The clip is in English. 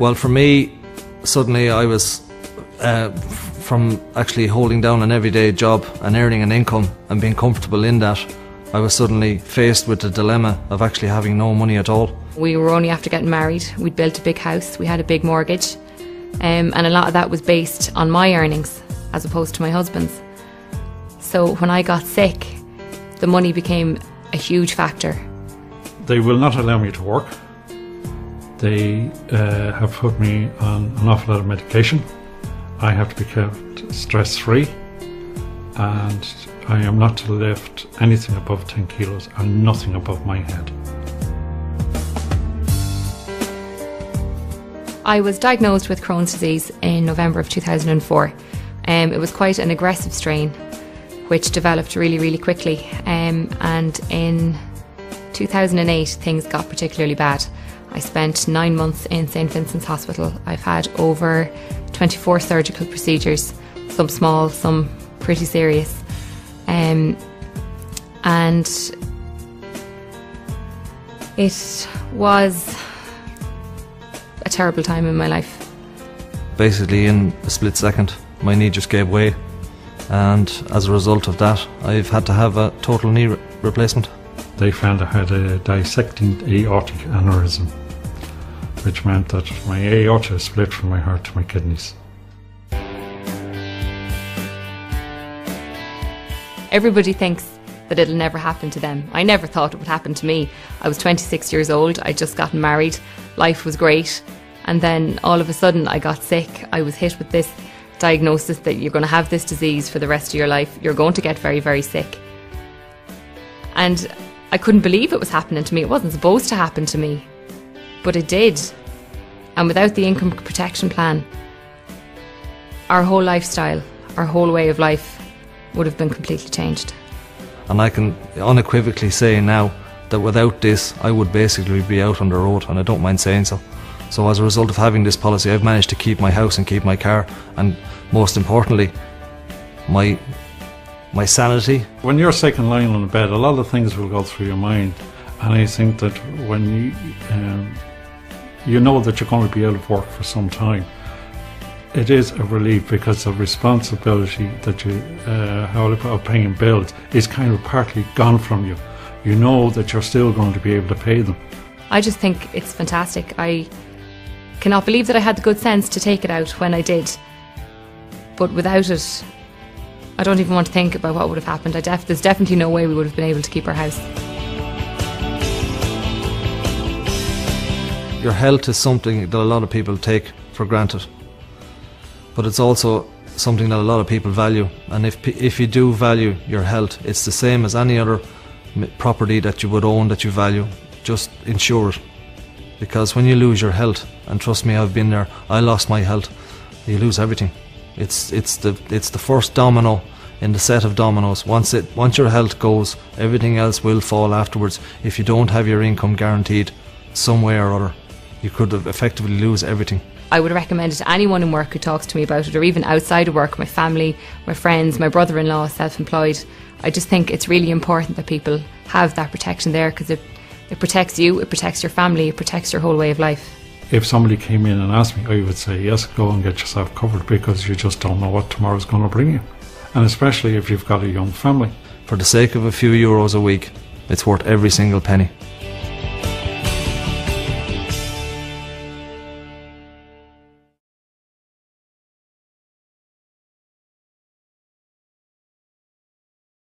Well, for me, suddenly I was, from actually holding down an everyday job and earning an income and being comfortable in that, I was suddenly faced with the dilemma of actually having no money at all. We were only after getting married. We'd built a big house, we had a big mortgage, and a lot of that was based on my earnings as opposed to my husband's. So when I got sick, the money became a huge factor. They will not allow me to work. They have put me on an awful lot of medication. I have to be kept stress-free, and I am not to lift anything above 10 kilos and nothing above my head. I was diagnosed with Crohn's disease in November of 2004. It was quite an aggressive strain which developed really, really quickly, and in 2008 things got particularly bad. I spent 9 months in St Vincent's Hospital. I've had over 24 surgical procedures, some small, some pretty serious, and it was a terrible time in my life. Basically, in a split second, my knee just gave way, and as a result of that, I've had to have a total knee replacement. They found I had a dissecting aortic aneurysm, which meant that my aorta split from my heart to my kidneys. Everybody thinks that it'll never happen to them. I never thought it would happen to me. I was 26 years old, I'd just gotten married, life was great, and then all of a sudden I got sick. I was hit with this diagnosis that you're going to have this disease for the rest of your life. You're going to get very, very sick. And I couldn't believe it was happening to me. It wasn't supposed to happen to me, but it did. And without the income protection plan, our whole lifestyle, our whole way of life would have been completely changed. And I can unequivocally say now that without this, I would basically be out on the road, and I don't mind saying so. So as a result of having this policy, I've managed to keep my house and keep my car, and most importantly, my sanity. When you're sick and lying on the bed, a lot of things will go through your mind, and I think that when you know that you're going to be out of work for some time, it is a relief, because the responsibility that you have of paying bills is kind of partly gone from you. You know that you're still going to be able to pay them. I just think it's fantastic. I cannot believe that I had the good sense to take it out when I did. But without it, I don't even want to think about what would have happened. There's definitely no way we would have been able to keep our house. Your health is something that a lot of people take for granted, but it's also something that a lot of people value. And if you do value your health, it's the same as any other property that you would own that you value. Just insure it, because when you lose your health, and trust me, I've been there, I lost my health, you lose everything. It's the first domino in the set of dominoes. Once your health goes, everything else will fall afterwards. If you don't have your income guaranteed some way or other, you could effectively lose everything. I would recommend it to anyone in work who talks to me about it, or even outside of work, my family, my friends, my brother-in-law, self-employed. I just think it's really important that people have that protection there, because it protects you, it protects your family, it protects your whole way of life. If somebody came in and asked me, I would say yes, go and get yourself covered, because you just don't know what tomorrow's going to bring you. And especially if you've got a young family. For the sake of a few euros a week, it's worth every single penny.